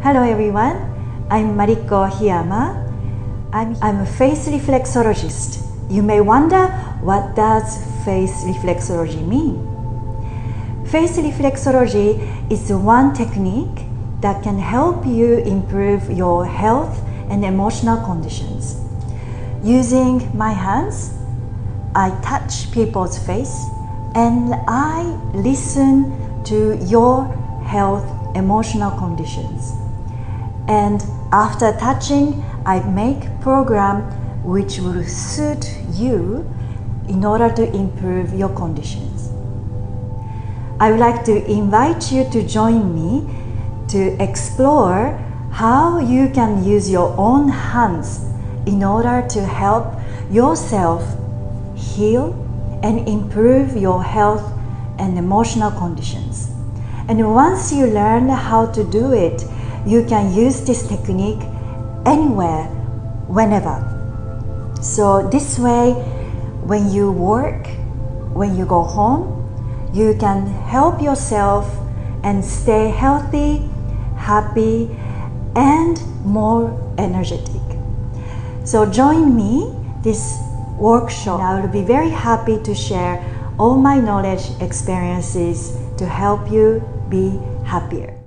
Hello everyone, I'm Mariko Hiyama. I'm a face reflexologist. You may wonder, what does face reflexology mean? Face reflexology is one technique that can help you improve your health and emotional conditions. Using my hands, I touch people's face and I listen to your health, emotional conditions. And after touching, I make a program which will suit you in order to improve your conditions. I would like to invite you to join me to explore how you can use your own hands in order to help yourself heal and improve your health and emotional conditions. And once you learn how to do it, you can use this technique anywhere, whenever. So this way, when you work, when you go home, you can help yourself and stay healthy, happy, and more energetic. So join me this workshop. I will be very happy to share all my knowledge, experiences to help you be happier.